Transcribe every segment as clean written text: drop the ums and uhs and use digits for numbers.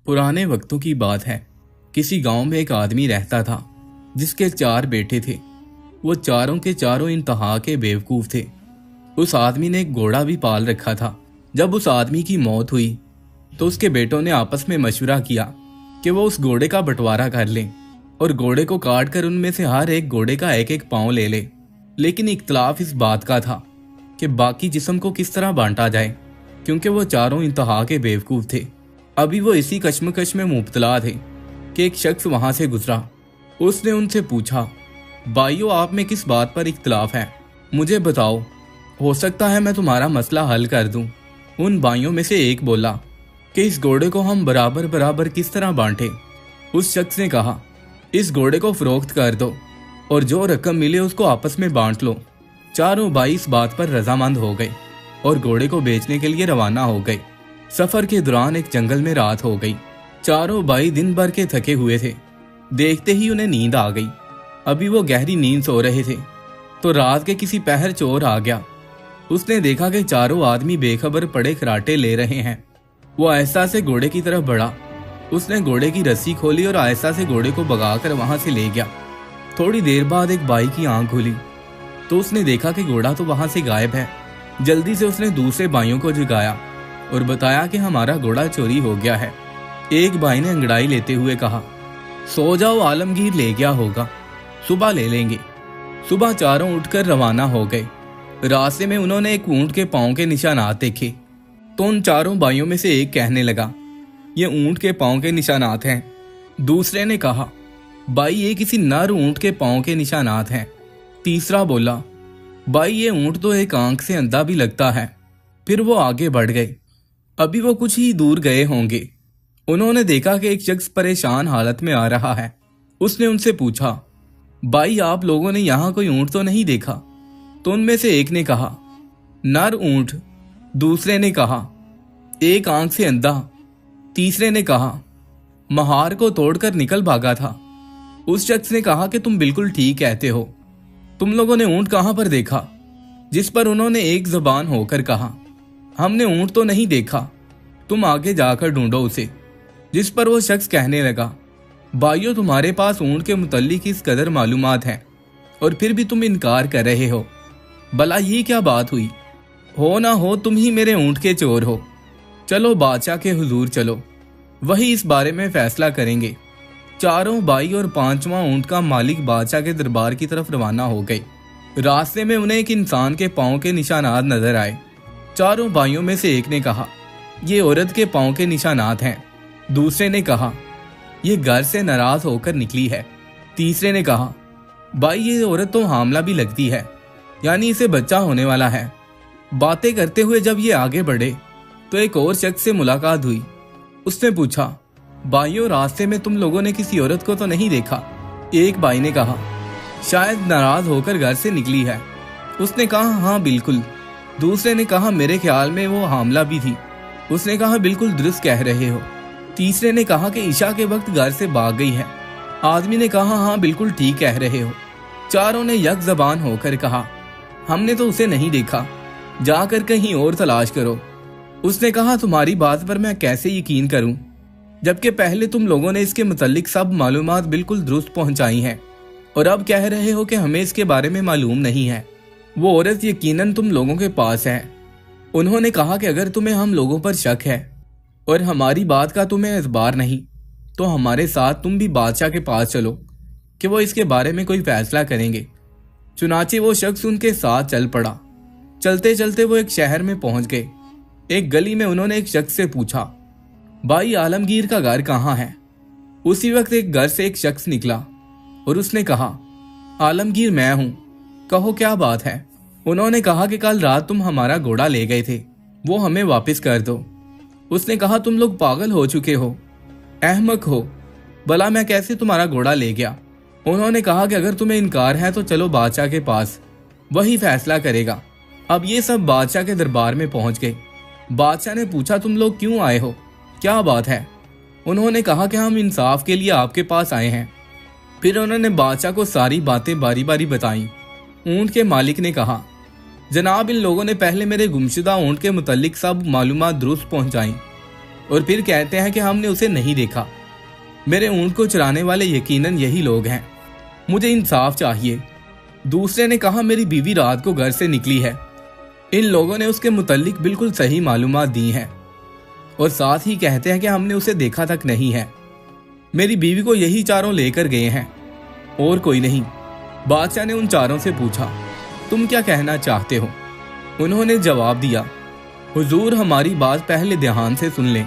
पुराने वक्तों की बात है। किसी गांव में एक आदमी रहता था जिसके 4 बेटे थे। वो चारों के चारों इंतहा के बेवकूफ थे। उस आदमी ने एक घोड़ा भी पाल रखा था। जब उस आदमी की मौत हुई तो उसके बेटों ने आपस में मशवरा किया कि वो उस घोड़े का बंटवारा कर लें और घोड़े को काट कर उनमें से हर एक घोड़े का एक एक पांव ले ले। लेकिन इख्तलाफ इस बात का था कि बाकी जिस्म को किस तरह बांटा जाए, क्योंकि वो चारों इंतहा के बेवकूफ थे। अभी वो इसी कश्मकश में मुब्तला थे कि एक शख्स वहां से गुजरा। उसने उनसे पूछा, भाइयों, आप में किस बात पर इख्तलाफ है? मुझे बताओ, हो सकता है मैं तुम्हारा मसला हल कर दूं। उन भाइयों में से एक बोला कि इस घोड़े को हम बराबर बराबर किस तरह बांटे। उस शख्स ने कहा, इस घोड़े को फरोख्त कर दो और जो रकम मिले उसको आपस में बांट लो। चारों भाई इस बात पर रजामंद हो गए और घोड़े को बेचने के लिए रवाना हो गए। सफर के दौरान एक जंगल में रात हो गई। चारों भाई दिन भर के थके हुए थे। देखते ही उन्हें नींद आ गई। अभी वो गहरी नींद सो रहे थे तो रात के किसी पहर चोर आ गया। उसने देखा कि चारों आदमी बेखबर पड़े खराटे ले रहे हैं। वो आहिस्ता से घोड़े की तरफ बढ़ा। उसने घोड़े की रस्सी खोली और आहिस्ता से घोड़े को भगाकर वहां से ले गया। थोड़ी देर बाद एक भाई की आंख खुली तो उसने देखा कि घोड़ा तो वहां से गायब है। जल्दी से उसने दूसरे भाइयों को जगाया और बताया कि हमारा घोड़ा चोरी हो गया है। एक भाई ने अंगड़ाई लेते हुए कहा, सो जाओ, आलमगीर ले गया होगा, सुबह ले लेंगे। सुबह चारों उठकर रवाना हो गए। रास्ते में उन्होंने एक ऊंट के पांव के निशानात देखे तो उन चारों भाइयों में से एक कहने लगा, ये ऊंट के पांव के निशानात हैं। दूसरे ने कहा, भाई ये किसी नर ऊंट के पांव के निशानात हैं। तीसरा बोला, भाई ये ऊंट तो एक आंख से अंधा भी लगता है। फिर वो आगे बढ़ गए। अभी वो कुछ ही दूर गए होंगे। उन्होंने देखा कि एक शख्स परेशान हालत में आ रहा है। उसने उनसे पूछा, भाई आप लोगों ने यहाँ कोई ऊंट तो नहीं देखा? तो उनमें से एक ने कहा, नर ऊंट। दूसरे ने कहा, एक आंख से अंधा। तीसरे ने कहा, महार को तोड़कर निकल भागा था। उस शख्स ने कहा कि तुम बिल्कुल ठीक कहते हो। तुम लोगों ने ऊंट कहां पर देखा? जिस पर उन्होंने एक जबान होकर कहा, हमने ऊंट तो नहीं देखा, तुम आगे जाकर ढूंढो उसे। जिस पर वो शख्स कहने लगा, भाइयों, तुम्हारे पास ऊंट के मुतल्लिक इस कदर मालूमात हैं और फिर भी तुम इनकार कर रहे हो। भला ये क्या बात हुई? हो ना हो तुम ही मेरे ऊंट के चोर हो। चलो बादशाह के हुजूर चलो, वही इस बारे में फैसला करेंगे। चारों भाई और 5वां ऊंट का मालिक बादशाह के दरबार की तरफ रवाना हो गए। रास्ते में उन्हें एक इंसान के पांव के निशानात नजर आए। चारों भाइयों में से एक ने कहा, ये औरत के पांव के निशानात हैं। दूसरे ने कहा, ये घर से नाराज होकर निकली है। तीसरे ने कहा, भाई ये औरत तो हामला भी लगती है, यानी इसे बच्चा होने वाला है। बातें करते हुए जब ये आगे बढ़े तो एक और शख्स से मुलाकात हुई। उसने पूछा, भाइयों, रास्ते में तुम लोगों ने किसी औरत को तो नहीं देखा? एक भाई ने कहा, शायद नाराज होकर घर से निकली है। उसने कहा, हाँ बिल्कुल। दूसरे ने कहा, मेरे ख्याल में वो हामला भी थी। उसने कहा, बिल्कुल दुरुस्त कह रहे हो। तीसरे ने कहा कि ईशा के वक्त घर से भाग गई है। आदमी ने कहा, हाँ बिल्कुल ठीक कह रहे हो। चारों ने यक जबान होकर कहा, हमने तो उसे नहीं देखा, जाकर कहीं और तलाश करो। उसने कहा, तुम्हारी बात पर मैं कैसे यकीन करूं, जबकि पहले तुम लोगों ने इसके मुतल्लिक सब मालूमात बिल्कुल दुरुस्त पहुंचाई हैं और अब कह रहे हो कि हमें इसके बारे में मालूम नहीं है। वो औरत यकीनन तुम लोगों के पास है। उन्होंने कहा कि अगर तुम्हें हम लोगों पर शक है और हमारी बात का तुम्हें एतबार नहीं तो हमारे साथ तुम भी बादशाह के पास चलो कि वो इसके बारे में कोई फैसला करेंगे। चुनाचे वो शख्स उनके साथ चल पड़ा। चलते चलते वो एक शहर में पहुंच गए। एक गली में उन्होंने एक शख्स से पूछा, भाई आलमगीर का घर कहाँ है? उसी वक्त एक घर से एक शख्स निकला और उसने कहा, आलमगीर मैं हूं, कहो क्या बात है? उन्होंने कहा कि कल रात तुम हमारा घोड़ा ले गए थे, वो हमें वापस कर दो। उसने कहा, तुम लोग पागल हो चुके हो, अहमक हो, भला मैं कैसे तुम्हारा घोड़ा ले गया? उन्होंने कहा कि अगर तुम्हें इनकार है तो चलो बादशाह के पास, वही फैसला करेगा। अब ये सब बादशाह के दरबार में पहुंच गए। बादशाह ने पूछा, तुम लोग क्यों आए हो, क्या बात है? उन्होंने कहा कि हम इंसाफ के लिए आपके पास आए हैं। फिर उन्होंने बादशाह को सारी बातें बारी बारी बताई। ऊंट के मालिक ने कहा, जनाब, इन लोगों ने पहले मेरे गुमशुदा ऊंट के मुतल्लिक सब मालूमात दुरुस्त पहुंचाई और फिर कहते हैं कि हमने उसे नहीं देखा। मेरे ऊंट को चराने वाले यकीनन यही लोग हैं। मुझे इंसाफ चाहिए। दूसरे ने कहा, मेरी बीवी रात को घर से निकली है। इन लोगों ने उसके मुतल्लिक बिल्कुल सही मालूमात दी हैं और साथ ही कहते हैं कि हमने उसे देखा तक नहीं है। मेरी बीवी को यही चारों लेकर गए हैं और कोई नहीं। बादशाह ने उन चारों से पूछा, तुम क्या कहना चाहते हो? उन्होंने जवाब दिया, हुजूर हमारी बात पहले ध्यान से सुन लें।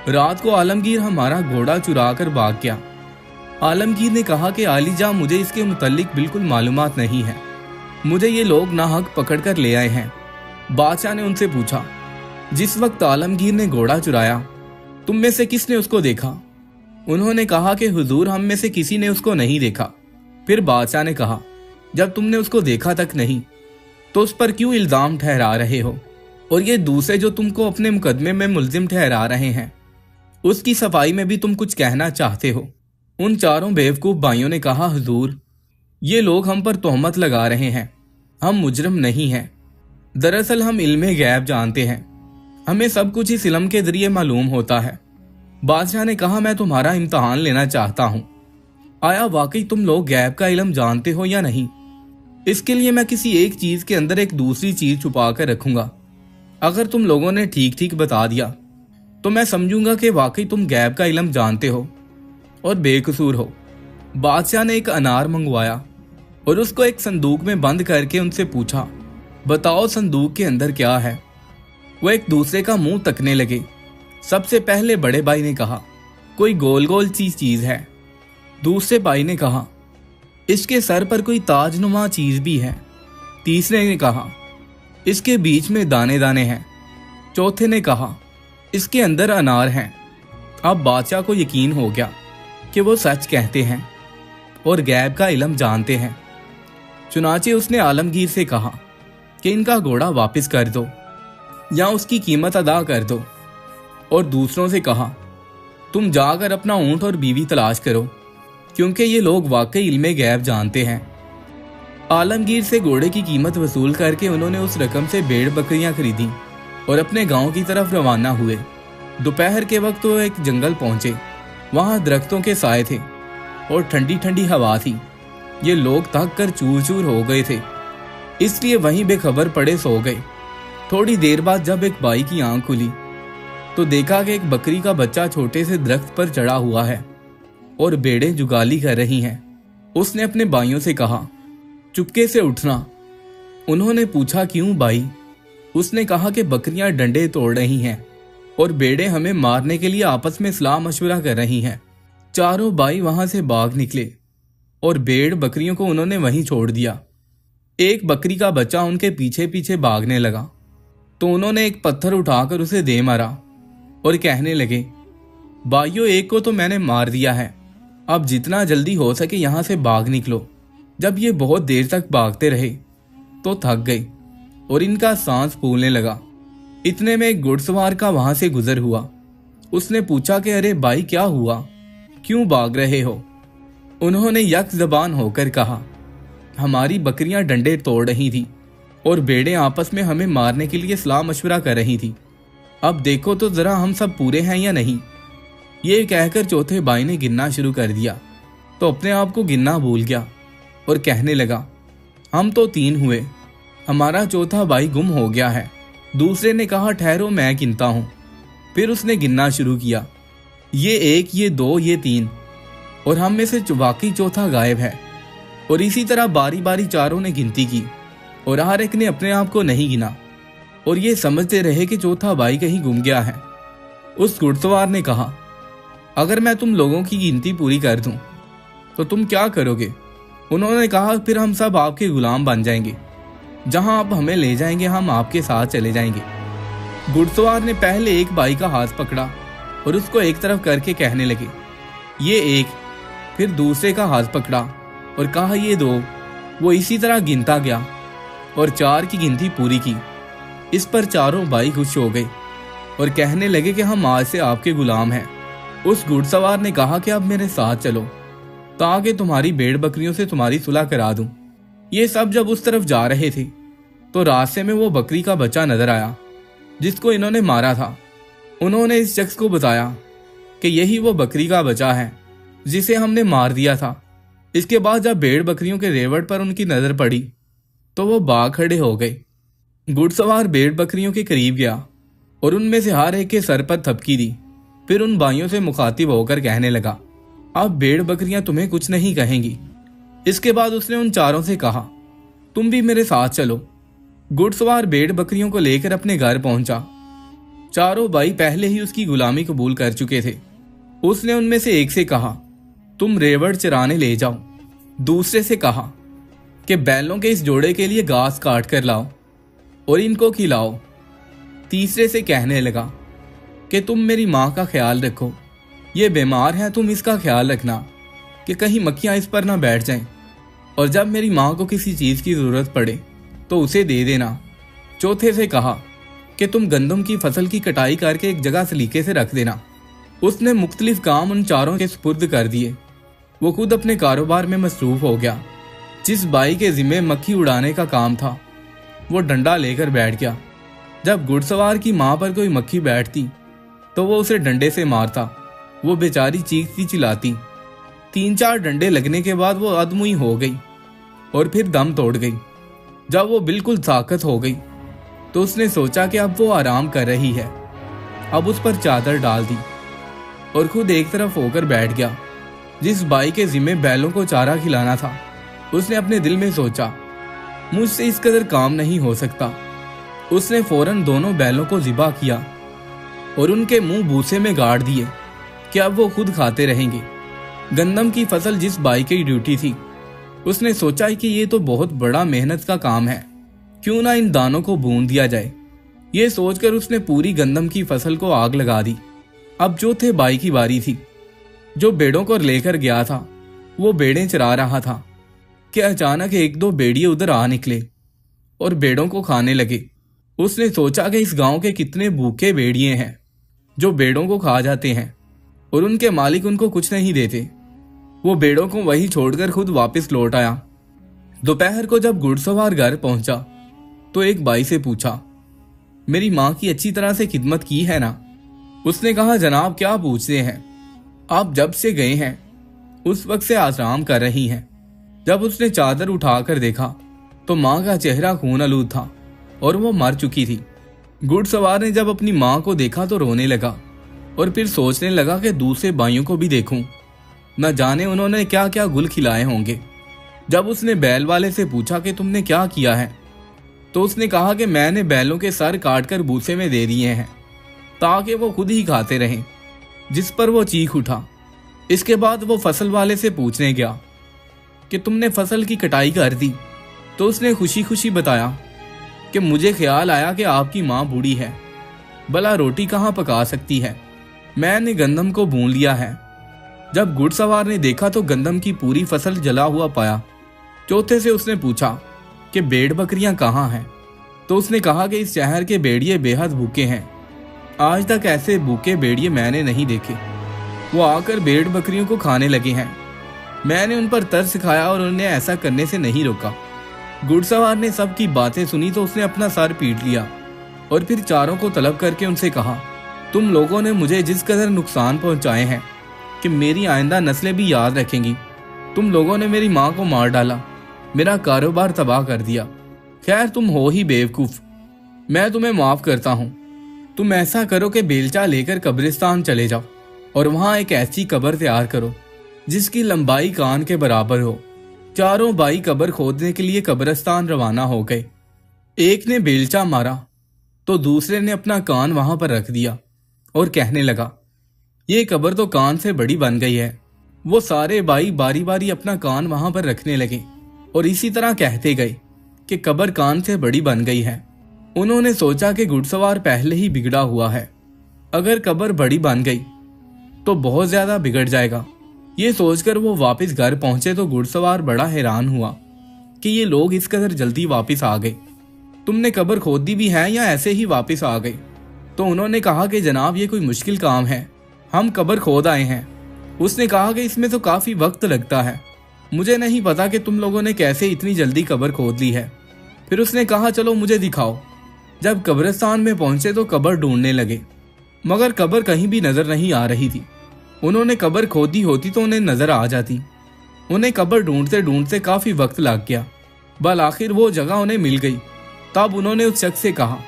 रात को आलमगीर हमारा घोड़ा चुरा कर भाग गया। आलमगीर ने कहा कि आलीजा, मुझे इसके मुतल्लिक बिल्कुल मालूमात नहीं है। मुझे ये लोग नाहक पकड़ कर ले आए हैं। बादशाह ने उनसे पूछा, जिस वक्त आलमगीर ने घोड़ा चुराया तुम में से किसने उसको देखा? उन्होंने कहा कि हुजूर हम में से किसी ने उसको नहीं देखा। फिर बादशाह ने कहा, जब तुमने उसको देखा तक नहीं तो उस पर क्यों इल्जाम ठहरा रहे हो? और ये दूसरे जो तुमको अपने मुकदमे में मुल्जिम ठहरा रहे हैं, उसकी सफाई में भी तुम कुछ कहना चाहते हो? उन चारों बेवकूफ भाइयों ने कहा, हुजूर ये लोग हम पर तोहमत लगा रहे हैं। हम मुजरिम नहीं हैं। दरअसल हम इल्मे गैब जानते हैं। हमें सब कुछ इस इल्म के जरिए मालूम होता है। बादशाह ने कहा, मैं तुम्हारा इम्तहान लेना चाहता हूँ। आया वाकई तुम लोग गैब का इल्म जानते हो या नहीं? इसके लिए मैं किसी एक चीज के अंदर एक दूसरी चीज छुपा कर रखूंगा। अगर तुम लोगों ने ठीक ठीक बता दिया तो मैं समझूंगा कि वाकई तुम गैब का इल्म जानते हो और बेकसूर हो। बादशाह ने एक अनार मंगवाया और उसको एक संदूक में बंद करके उनसे पूछा, बताओ संदूक के अंदर क्या है? वो एक दूसरे का मुंह तकने लगे। सबसे पहले बड़े भाई ने कहा, कोई गोल गोल सी चीज है। दूसरे भाई ने कहा, इसके सर पर कोई ताजनुमा चीज भी है। तीसरे ने कहा, इसके बीच में दाने दाने हैं। चौथे ने कहा, इसके अंदर अनार हैं। अब बादशाह को यकीन हो गया कि वो सच कहते हैं और गैब का इल्म जानते हैं। चुनाचे उसने आलमगीर से कहा कि इनका घोड़ा वापस कर दो या उसकी कीमत अदा कर दो, और दूसरों से कहा, तुम जाकर अपना ऊंट और बीवी तलाश करो, क्योंकि ये लोग वाकई इल्मे गैब जानते हैं। आलमगीर से घोड़े की कीमत वसूल करके उन्होंने उस रकम से भेड़ बकरियां खरीदी और अपने गांव की तरफ रवाना हुए। दोपहर के वक्त वो एक जंगल पहुंचे। वहां दरख्तों के साए थे और ठंडी ठंडी हवा थी। ये लोग थक कर चूर चूर हो गए थे, इसलिए वहीं बेखबर पड़े सो गए। थोड़ी देर बाद जब एक बाई की आंख खुली तो देखा कि एक बकरी का बच्चा छोटे से दरख्त पर चढ़ा हुआ है और भेड़ें जुगाली कर रही हैं। उसने अपने भाइयों से कहा, चुपके से उठना। उन्होंने पूछा, क्यों भाई? उसने कहा कि बकरियां डंडे तोड़ रही हैं और भेड़ें हमें मारने के लिए आपस में सलाह मशवरा कर रही हैं। चारों भाई वहां से भाग निकले और भेड़ बकरियों को उन्होंने वहीं छोड़ दिया। एक बकरी का बच्चा उनके पीछे पीछे भागने लगा तो उन्होंने एक पत्थर उठाकर उसे दे मारा और कहने लगे, भाइयों एक को तो मैंने मार दिया है, अब जितना जल्दी हो सके यहां से भाग निकलो। जब ये बहुत देर तक भागते रहे तो थक गए और इनका सांस फूलने लगा। इतने में एक घुड़सवार का वहां से गुजर हुआ। उसने पूछा कि अरे भाई क्या हुआ, क्यों भाग रहे हो? उन्होंने यक ज़बान होकर कहा, हमारी बकरियां डंडे तोड़ रही थी और भेड़ें आपस में हमें मारने के लिए सलाह मशवरा कर रही थी। अब देखो तो जरा हम सब पूरे हैं या नहीं। ये कहकर चौथे भाई ने गिनना शुरू कर दिया तो अपने आप को गिनना भूल गया और कहने लगा, हम तो 3 हुए, हमारा चौथा भाई गुम हो गया है। दूसरे ने कहा, ठहरो मैं गिनता हूं। फिर उसने गिनना शुरू किया, ये 1, ये 2, ये 3, और हम में से वाकई चौथा गायब है। और इसी तरह बारी बारी चारों ने गिनती की और हर एक ने अपने आप को नहीं गिना और ये समझते रहे कि चौथा भाई कहीं गुम गया है। उस घुड़सवार ने कहा, अगर मैं तुम लोगों की गिनती पूरी कर दूं तो तुम क्या करोगे? उन्होंने कहा, फिर हम सब आपके गुलाम बन जाएंगे। जहां आप हमें ले जाएंगे हम आपके साथ चले जाएंगे। घुड़सवार ने पहले एक भाई का हाथ पकड़ा और उसको एक तरफ करके कहने लगे, ये 1, फिर दूसरे का हाथ पकड़ा और कहा, ये 2। वो इसी तरह गिनता गया और 4 की गिनती पूरी की। इस पर चारों भाई खुश हो गए और कहने लगे कि हम आज से आपके गुलाम हैं। उस घुड़सवार ने कहा कि अब मेरे साथ चलो ताकि तुम्हारी भेड़ बकरियों से तुम्हारी सुलह करा दूं। ये सब जब उस तरफ जा रहे थे तो रास्ते में वो बकरी का बच्चा नजर आया जिसको इन्होंने मारा था। उन्होंने इस शख्स को बताया कि यही वो बकरी का बच्चा है जिसे हमने मार दिया था। इसके बाद जब भेड़ बकरियों के रेवड़ पर उनकी नजर पड़ी तो वो भाग खड़े हो गए। घुड़सवार भेड़ बकरियों के करीब गया और उनमें से हर एक के सर पर थपकी दी। फिर उन भाइयों से मुखातिब होकर कहने लगा, अब भेड़ बकरियां तुम्हें कुछ नहीं कहेंगी। इसके बाद उसने उन चारों से कहा, तुम भी मेरे साथ चलो। घुड़सवार भेड़ बकरियों को लेकर अपने घर पहुंचा। चारों भाई पहले ही उसकी गुलामी कबूल कर चुके थे। उसने उनमें से एक से कहा, तुम रेवड़ चराने ले जाओ। दूसरे से कहा कि बैलों के इस जोड़े के लिए घास काट कर लाओ और इनको खिलाओ। तीसरे से कहने लगा कि तुम मेरी माँ का ख्याल रखो, ये बीमार है, तुम इसका ख्याल रखना कि कहीं मक्खियाँ इस पर ना बैठ जाएं, और जब मेरी माँ को किसी चीज़ की ज़रूरत पड़े तो उसे दे देना। चौथे से कहा कि तुम गंदम की फसल की कटाई करके एक जगह सलीके से रख देना। उसने मुख्तलिफ काम उन चारों के सुपुर्द कर दिए। वो खुद अपने कारोबार में मसरूफ हो गया। जिस भाई के जिम्मे मक्खी उड़ाने का काम था वो डंडा लेकर बैठ गया। जब घुड़सवार की माँ पर कोई मक्खी बैठती तो वो उसे डंडे से मारता। वो बेचारी चीखती चिल्लाती। 3-4 डंडे लगने के बाद वो अधमुई हो गई और फिर दम तोड़ गई। जब वो बिल्कुल ताकत हो गई तो उसने सोचा कि अब वो आराम कर रही है। अब उस पर चादर डाल दी और खुद एक तरफ होकर बैठ गया। जिस भाई के जिम्मे बैलों को चारा खिलाना था उसने अपने दिल में सोचा, मुझसे इस कदर काम नहीं हो सकता। उसने फौरन दोनों बैलों को ज़िबा किया और उनके मुंह भूसे में गाड़ दिए कि अब वो खुद खाते रहेंगे। गंदम की फसल जिस भाई की ड्यूटी थी उसने सोचा कि ये तो बहुत बड़ा मेहनत का काम है, क्यों ना इन दानों को भून दिया जाए। ये सोचकर उसने पूरी गंदम की फसल को आग लगा दी। अब चौथे भाई की बारी थी। जो भेड़ों को लेकर गया था वो भेड़ें चरा रहा था कि अचानक 1-2 भेड़िए उधर आ निकले और भेड़ों को खाने लगे। उसने सोचा कि इस गांव के कितने भूखे भेड़िए हैं जो भेड़ों को खा जाते हैं और उनके मालिक उनको कुछ नहीं देते। वो भेड़ों को वहीं छोड़कर खुद वापस लौट आया। दोपहर को जब घुड़सवार घर पहुंचा तो एक भाई से पूछा, मेरी माँ की अच्छी तरह से खिदमत की है ना? उसने कहा, जनाब क्या पूछते हैं, आप जब से गए हैं उस वक्त से आराम कर रही हैं। जब उसने चादर उठाकर देखा तो माँ का चेहरा खून आलूद था और वो मर चुकी थी। घुड़सवार ने जब अपनी माँ को देखा तो रोने लगा और फिर सोचने लगा कि दूसरे भाइयों को भी देखूं, न जाने उन्होंने क्या क्या गुल खिलाए होंगे। जब उसने बैल वाले से पूछा कि तुमने क्या किया है तो उसने कहा कि मैंने बैलों के सर काटकर भूसे में दे दिए हैं ताकि वो खुद ही खाते रहें, जिस पर वो चीख उठा। इसके बाद वो फसल वाले से पूछने गया कि तुमने फसल की कटाई कर दी? तो उसने खुशी खुशी बताया कि मुझे ख्याल आया कि आपकी माँ बूढ़ी है, भला रोटी कहाँ पका सकती है, मैंने गंदम को भून लिया है। जब घुड़सवार ने देखा तो गंदम की पूरी फसल जला हुआ पाया। चौथे से उसने पूछा कि भेड़ बकरियां कहाँ हैं? तो उसने कहा कि इस शहर के भेड़िए बेहद भूखे हैं, आज तक ऐसे भूखे भेड़िए मैंने नहीं देखे। वो आकर भेड़ बकरियों को खाने लगे हैं, मैंने उन पर तरस खाया और उन्हें ऐसा करने से नहीं रोका। घुड़सवार ने सबकी बातें सुनी तो उसने अपना सर पीट लिया और फिर चारों को तलब करके उनसे कहा, तुम लोगों ने मुझे जिस कदर नुकसान पहुंचाए हैं कि मेरी आइंदा नस्लें भी याद रखेंगी। तुम लोगों ने मेरी माँ को मार डाला, मेरा कारोबार तबाह कर दिया। खैर तुम हो ही बेवकूफ़, मैं तुम्हें माफ़ करता हूँ। तुम ऐसा करो कि बेलचा लेकर कब्रिस्तान चले जाओ और वहाँ एक ऐसी कब्र तैयार करो जिसकी लंबाई कान के बराबर हो। चारों भाई कब्र खोदने के लिए कब्रिस्तान रवाना हो गए। एक ने बेलचा मारा तो दूसरे ने अपना कान वहां पर रख दिया और कहने लगा, ये कब्र तो कान से बड़ी बन गई है। वो सारे भाई बारी बारी अपना कान वहां पर रखने लगे और इसी तरह कहते गए कि कब्र कान से बड़ी बन गई है। उन्होंने सोचा कि घुड़सवार पहले ही बिगड़ा हुआ है, अगर कब्र बड़ी बन गई तो बहुत ज्यादा बिगड़ जाएगा। ये सोचकर वो वापस घर पहुंचे तो घुड़सवार बड़ा हैरान हुआ कि ये लोग इस कदर जल्दी वापस आ गए। तुमने कब्र खोदी भी है या ऐसे ही वापस आ गए? तो उन्होंने कहा कि जनाब ये कोई मुश्किल काम है, हम कब्र खोद आए हैं। उसने कहा कि इसमें तो काफी वक्त लगता है, मुझे नहीं पता कि तुम लोगों ने कैसे इतनी जल्दी कब्र खोद ली है। फिर उसने कहा चलो मुझे दिखाओ। जब कब्रिस्तान में पहुंचे तो कब्र ढूंढने लगे मगर कब्र कहीं भी नजर नहीं आ रही थी। उन्होंने कब्र खोदी होती तो उन्हें नजर आ जाती। उन्हें कब्र ढूंढते ढूंढते काफी वक्त लग गया, बल आखिर वो जगह उन्हें मिल गई। तब उन्होंने उस शख्स से कहा,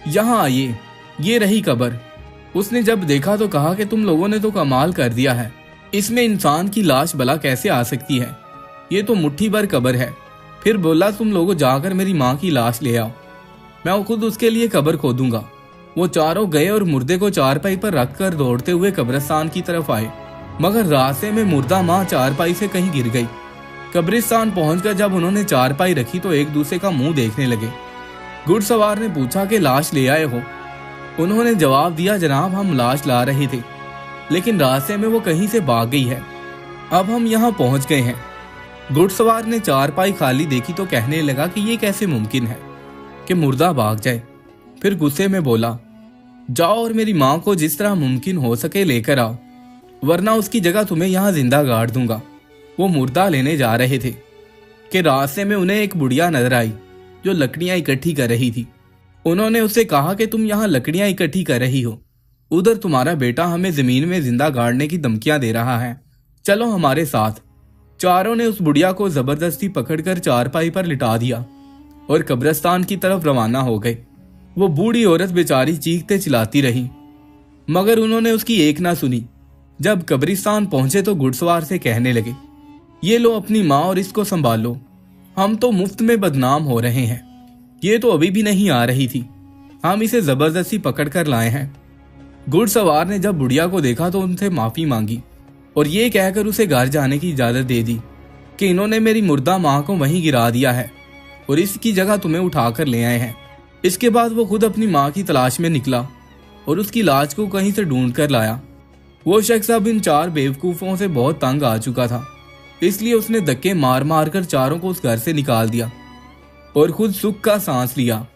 यहाँ आइए, ये रही कब्र। उसने जब देखा तो कहा कि तुम लोगों ने तो कमाल कर दिया है, इसमें इंसान की लाश भला कैसे आ सकती है, ये तो मुट्ठी भर कब्र है। फिर बोला, तुम लोगों जाकर मेरी माँ की लाश ले आओ, मैं खुद उसके लिए कब्र खोदूंगा। वो चारों गए और मुर्दे को चारपाई पर रखकर दौड़ते हुए कब्रिस्तान की तरफ आए, मगर रास्ते में मुर्दा माँ चारपाई से कहीं गिर गई। कब्रिस्तान पहुंचकर जब उन्होंने चारपाई रखी तो एक दूसरे का मुंह देखने लगे। घुड़सवार ने पूछा कि लाश ले आए हो? उन्होंने जवाब दिया, जनाब हम लाश ला रहे थे, लेकिन रास्ते में वो कहीं से भाग गई है, अब हम यहाँ पहुंच गए हैं। घुड़सवार ने चारपाई खाली देखी तो कहने लगा कि ये कैसे मुमकिन है कि मुर्दा भाग जाए। फिर गुस्से में बोला, जाओ और मेरी माँ को जिस तरह मुमकिन हो सके लेकर आओ, वरना उसकी जगह तुम्हें यहाँ जिंदा गाड़ दूंगा। वो मुर्दा लेने जा रहे थे कि रास्ते में उन्हें एक बुढ़िया नजर आई जो लकड़ियां इकट्ठी कर रही थी। उन्होंने उससे कहा कि तुम यहाँ लकड़ियां इकट्ठी कर रही हो, उधर तुम्हारा बेटा हमें जमीन में जिंदा गाड़ने की धमकियां दे रहा है, चलो हमारे साथ। चारों ने उस बुढ़िया को जबरदस्ती पकड़कर चारपाई पर लिटा दिया और कब्रिस्तान की तरफ रवाना हो गए। वो बूढ़ी औरत बेचारी चीखते चिल्लाती रही, मगर उन्होंने उसकी एक ना सुनी। जब कब्रिस्तान पहुंचे तो घुड़सवार से कहने लगे, ये लो अपनी माँ और इसको संभालो, हम तो मुफ्त में बदनाम हो रहे हैं, ये तो अभी भी नहीं आ रही थी, हम इसे जबरदस्ती पकड़ कर लाए हैं। घुड़सवार ने जब बुढ़िया को देखा तो उनसे माफी मांगी और ये कहकर उसे घर जाने की इजाजत दे दी कि इन्होंने मेरी मुर्दा माँ को वहीं गिरा दिया है और इसकी जगह तुम्हें उठाकर ले आए हैं। इसके बाद वो खुद अपनी माँ की तलाश में निकला और उसकी लाश को कहीं से ढूंढ कर लाया। वो शख्स अब इन चार बेवकूफों से बहुत तंग आ चुका था, इसलिए उसने धक्के मार मार कर चारों को उस घर से निकाल दिया और खुद सुख का सांस लिया।